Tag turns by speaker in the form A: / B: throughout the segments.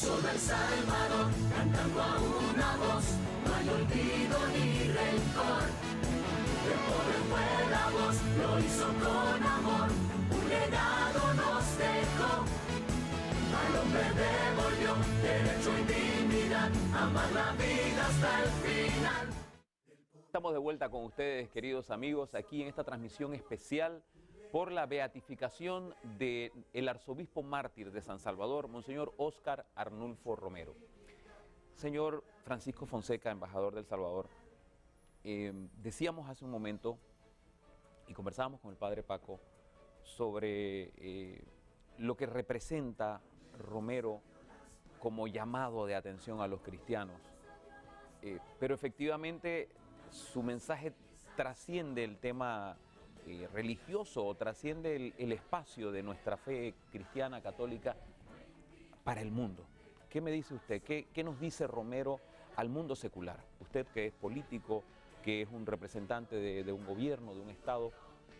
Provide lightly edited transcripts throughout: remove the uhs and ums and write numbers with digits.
A: solo El Salvador, cantando a una voz, no hay olvido ni rencor. El pobre fue la voz, lo hizo con amor, un legado nos dejó. Al hombre devolvió derecho y dignidad, amar la vida hasta el final.
B: Estamos de vuelta con ustedes, queridos amigos, aquí en esta transmisión especial por la beatificación del arzobispo mártir de San Salvador, Monseñor Óscar Arnulfo Romero. Señor Francisco Fonseca, embajador del Salvador, decíamos hace un momento y conversábamos con el padre Paco sobre lo que representa Romero como llamado de atención a los cristianos, pero efectivamente su mensaje trasciende el tema religioso, o trasciende el espacio de nuestra fe cristiana católica para el mundo. ¿Qué me dice usted? ¿Qué nos dice Romero al mundo secular? Usted que es político, que es un representante de un gobierno, de un Estado,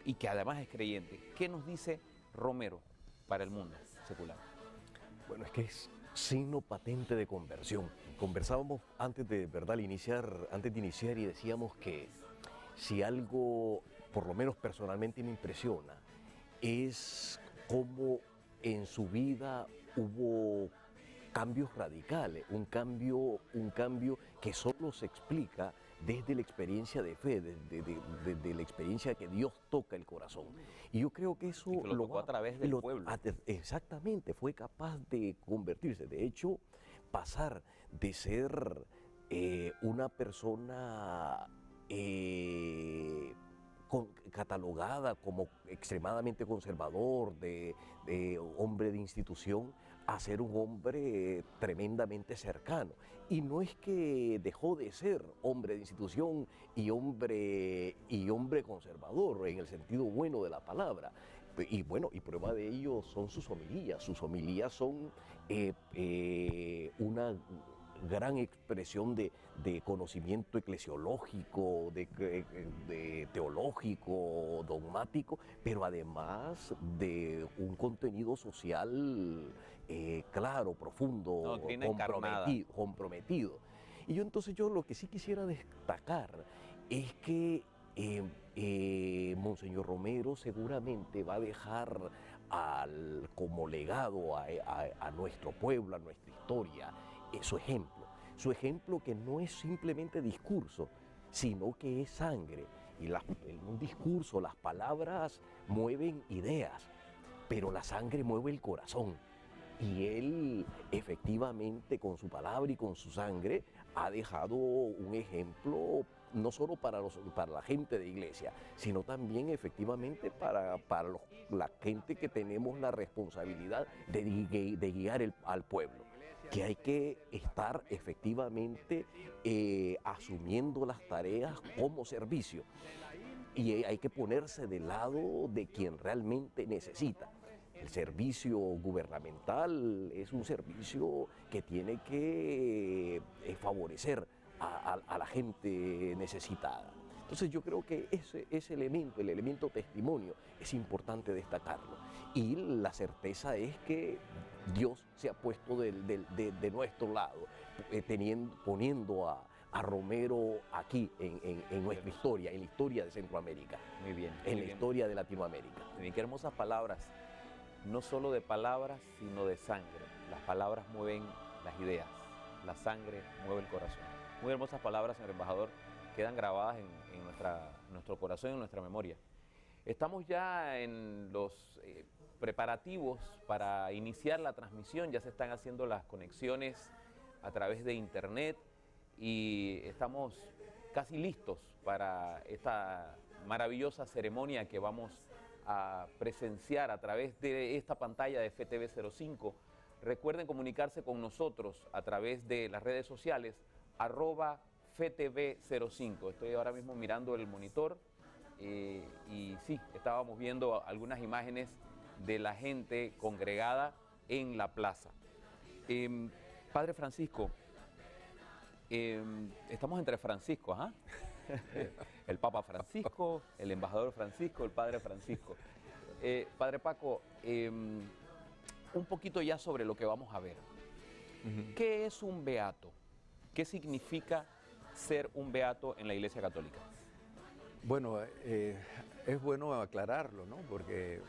B: y que además es creyente. ¿Qué nos dice Romero para el mundo secular?
C: Bueno, es que es signo patente de conversión. Conversábamos antes de iniciar y decíamos que si algo, por lo menos personalmente, me impresiona, es cómo en su vida hubo cambios radicales, un cambio que solo se explica desde la experiencia de fe, de la experiencia que Dios toca el corazón. Y yo creo que eso
B: lo tocó a través del pueblo.
C: Exactamente, fue capaz de convertirse. De hecho, pasar de ser una persona catalogada como extremadamente conservador, de hombre de institución, a ser un hombre tremendamente cercano. Y no es que dejó de ser hombre de institución y hombre conservador, en el sentido bueno de la palabra. Y bueno, y prueba de ello son sus homilías. Sus homilías son una gran expresión de conocimiento eclesiológico, de teológico, dogmático, pero además de un contenido social claro, profundo, comprometido. Y yo lo que sí quisiera destacar es que Monseñor Romero seguramente va a dejar como legado a nuestro pueblo, a nuestra historia, su ejemplo que no es simplemente discurso, sino que es sangre. Y en un discurso las palabras mueven ideas, pero la sangre mueve el corazón. Y él efectivamente con su palabra y con su sangre ha dejado un ejemplo no solo para la gente de iglesia, sino también efectivamente para la gente que tenemos la responsabilidad de guiar al pueblo, que hay que estar efectivamente asumiendo las tareas como servicio y hay que ponerse del lado de quien realmente necesita. El servicio gubernamental es un servicio que tiene que favorecer a la gente necesitada. Entonces yo creo que ese elemento, el elemento testimonio, es importante destacarlo. Y la certeza es que Dios se ha puesto de nuestro lado, poniendo a Romero aquí en nuestra historia, en la historia de Centroamérica.
B: Muy bien.
C: En la historia de Latinoamérica.
B: Muy bien, qué hermosas palabras. No solo de palabras, sino de sangre. Las palabras mueven las ideas, la sangre mueve el corazón. Muy hermosas palabras, señor embajador, quedan grabadas en nuestro corazón y en nuestra memoria. Estamos ya en los preparativos para iniciar la transmisión, ya se están haciendo las conexiones a través de internet y estamos casi listos para esta maravillosa ceremonia que vamos a presenciar a través de esta pantalla de FTV05. Recuerden comunicarse con nosotros a través de las redes sociales @FTV05. Estoy ahora mismo mirando el monitor y sí, estábamos viendo algunas imágenes de la gente congregada en la plaza. Padre Francisco, estamos entre Francisco, ¿ah? El Papa Francisco, el embajador Francisco, el Padre Francisco. Padre Paco, un poquito ya sobre lo que vamos a ver.
D: Ujú.
B: ¿Qué es un beato? ¿Qué significa ser un beato en la Iglesia Católica?
D: Bueno, es bueno aclararlo, ¿no? Porque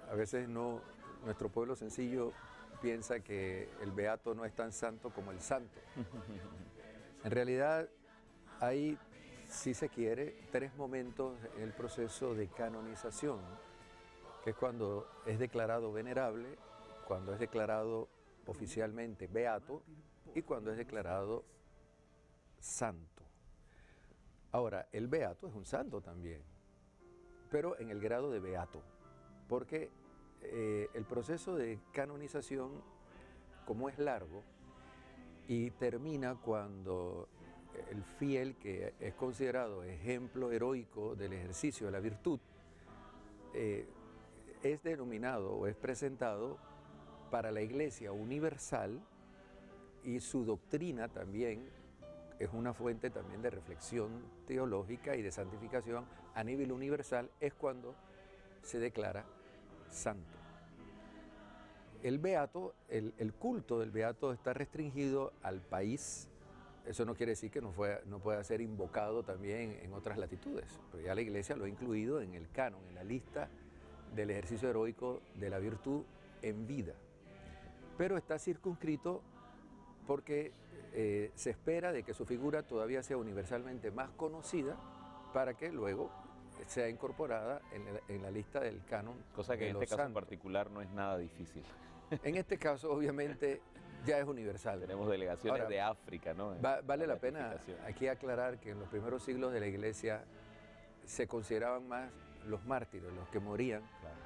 D: a veces nuestro pueblo sencillo piensa que el beato no es tan santo como el santo. En realidad hay, si se quiere, 3 momentos en el proceso de canonización, que es cuando es declarado venerable, cuando es declarado oficialmente beato y cuando es declarado santo. Ahora, el beato es un santo también, pero en el grado de beato, porque el proceso de canonización, como es largo, y termina cuando el fiel, que es considerado ejemplo heroico del ejercicio de la virtud, es denominado o es presentado para la Iglesia universal, y su doctrina también es una fuente también de reflexión teológica y de santificación a nivel universal, es cuando se declara santo. El beato, el culto del beato está restringido al país. Eso no quiere decir que no pueda ser invocado también en otras latitudes, pero ya la Iglesia lo ha incluido en el canon, en la lista del ejercicio heroico de la virtud en vida. Pero está circunscrito porque se espera de que su figura todavía sea universalmente más conocida para que luego sea incorporada en la lista del canon.
B: Cosa que
D: de
B: en
D: los
B: este caso en
D: santos.
B: particular no es nada difícil.
D: En este caso, obviamente, ya es universal.
B: Tenemos delegaciones
D: Ahora,
B: de África, ¿no?
D: Vale la pena
B: beatificación.
D: aquí aclarar que en los primeros siglos de la Iglesia se consideraban más los mártires, los que morían
B: Claro.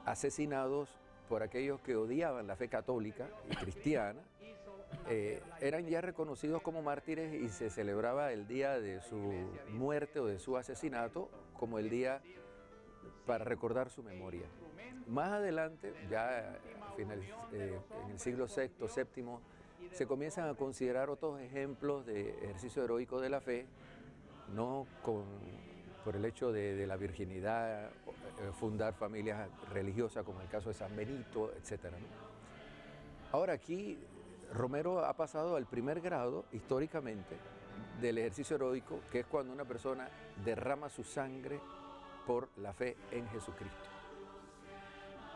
D: asesinados por aquellos que odiaban la fe católica y cristiana. Eran ya reconocidos como mártires y se celebraba el día de su muerte o de su asesinato como el día para recordar su memoria. Más adelante, ya en el siglo VI, VII, se comienzan a considerar otros ejemplos de ejercicio heroico de la fe, no por el hecho de la virginidad, fundar familias religiosas como el caso de San Benito, etc. Ahora aquí Romero ha pasado al primer grado, históricamente, del ejercicio heroico, que es cuando una persona derrama su sangre por la fe en Jesucristo.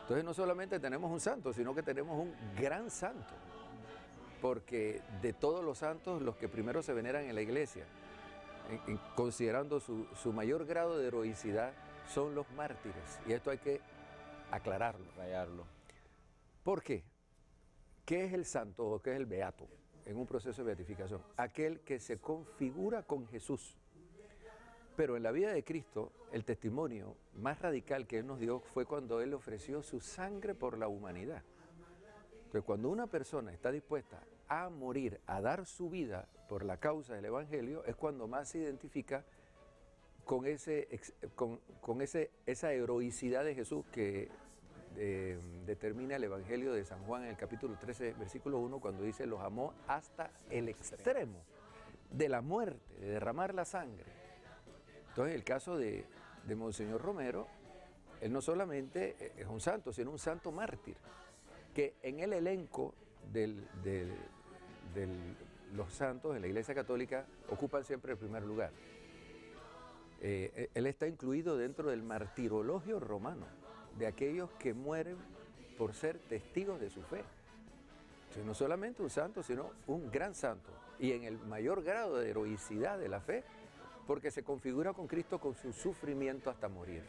D: Entonces no solamente tenemos un santo, sino que tenemos un gran santo, porque de todos los santos, los que primero se veneran en la iglesia, considerando su mayor grado de heroicidad, son los mártires, y esto hay que aclararlo.
B: Rayarlo.
D: ¿Por qué? ¿Qué es el santo o qué es el beato en un proceso de beatificación? Aquel que se configura con Jesús. Pero en la vida de Cristo, el testimonio más radical que Él nos dio fue cuando Él ofreció su sangre por la humanidad. Entonces, cuando una persona está dispuesta a morir, a dar su vida por la causa del Evangelio, es cuando más se identifica con esa heroicidad de Jesús que determina el Evangelio de San Juan en el capítulo 13, versículo 1, cuando dice: los amó hasta el extremo de la muerte, de derramar la sangre. Entonces, en el caso de Monseñor Romero, él no solamente es un santo, sino un santo mártir, que en el elenco de los santos en la Iglesia Católica ocupan siempre el primer lugar. Él está incluido dentro del martirologio romano, de aquellos que mueren por ser testigos de su fe. Entonces, no solamente un santo, sino un gran santo, y en el mayor grado de heroicidad de la fe, porque se configura con Cristo con su sufrimiento hasta morir.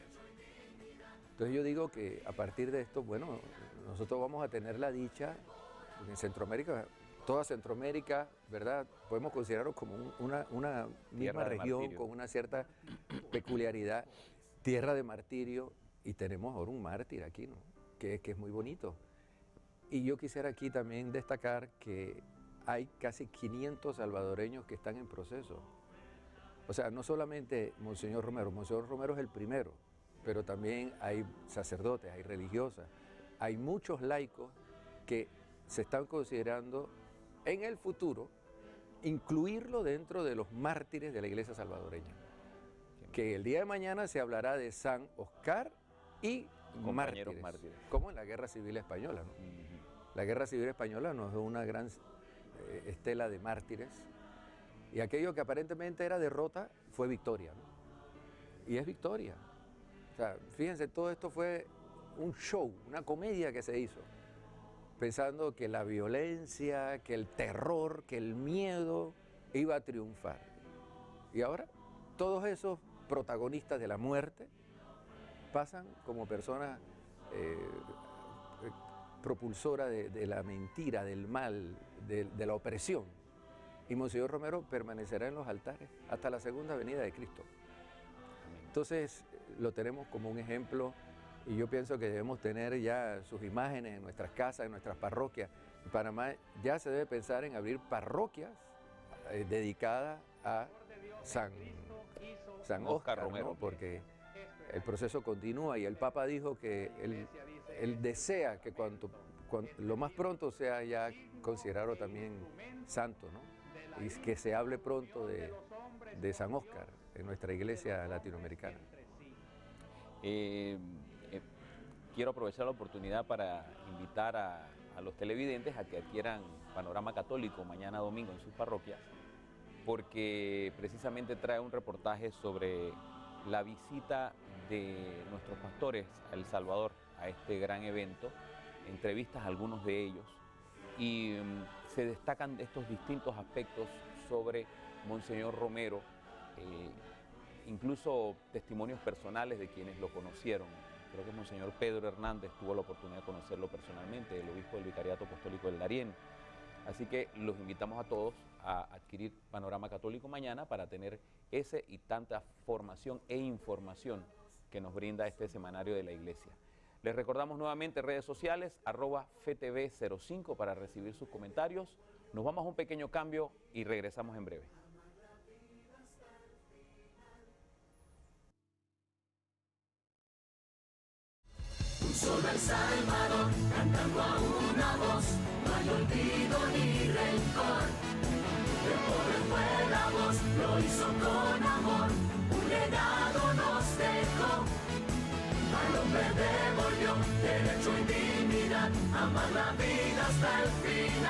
D: Entonces yo digo que a partir de esto, bueno, nosotros vamos a tener la dicha en Centroamérica, toda Centroamérica, ¿verdad? Podemos considerarlo como una misma región
B: martirio,
D: con una cierta peculiaridad, tierra de martirio, y tenemos ahora un mártir aquí, ¿no? Que es muy bonito. Y yo quisiera aquí también destacar que hay casi 500 salvadoreños que están en proceso. O sea, no solamente Monseñor Romero es el primero, pero también hay sacerdotes, hay religiosas, hay muchos laicos que se están considerando en el futuro incluirlo dentro de los mártires de la iglesia salvadoreña. Que el día de mañana se hablará de San Oscar y
B: Compañeros
D: mártires,
B: mártires.
D: como en la Guerra Civil Española, ¿no? La Guerra Civil Española nos dio una gran estela de mártires, y aquello que aparentemente era derrota fue victoria, ¿no? Y es victoria. O sea, fíjense, todo esto fue un show, una comedia que se hizo, pensando que la violencia, que el terror, que el miedo iba a triunfar. Y ahora todos esos protagonistas de la muerte pasan como personas propulsoras de la mentira, del mal, de la opresión. Y Monseñor Romero permanecerá en los altares hasta la segunda venida de Cristo. Entonces lo tenemos como un ejemplo, y yo pienso que debemos tener ya sus imágenes en nuestras casas, en nuestras parroquias. En Panamá ya se debe pensar en abrir parroquias dedicadas a San Óscar Romero, ¿no? Porque el proceso continúa, y el Papa dijo que él desea que lo más pronto sea ya considerado también santo, ¿no? Y que se hable pronto de San Óscar en nuestra iglesia latinoamericana.
B: Quiero aprovechar la oportunidad para invitar a los televidentes a que adquieran Panorama Católico mañana domingo en sus parroquias, porque precisamente trae un reportaje sobre la visita de nuestros pastores a El Salvador, a este gran evento, entrevistas a algunos de ellos, y se destacan estos distintos aspectos sobre Monseñor Romero, incluso testimonios personales de quienes lo conocieron. Creo que Monseñor Pedro Hernández tuvo la oportunidad de conocerlo personalmente, el obispo del Vicariato Apostólico del Darién. Así que los invitamos a todos a adquirir Panorama Católico mañana para tener ese y tanta formación e información que nos brinda este semanario de la Iglesia. Les recordamos nuevamente redes sociales, @FTV05 para recibir sus comentarios. Nos vamos a un pequeño cambio y regresamos en breve.
A: Un solo El Salvador, cantando a una voz, no hay olvido ni rencor. El pobre fue la voz, lo hizo con amor, un legado nos dejó. Al hombre devolvió derecho y dignidad, amar la vida hasta el final.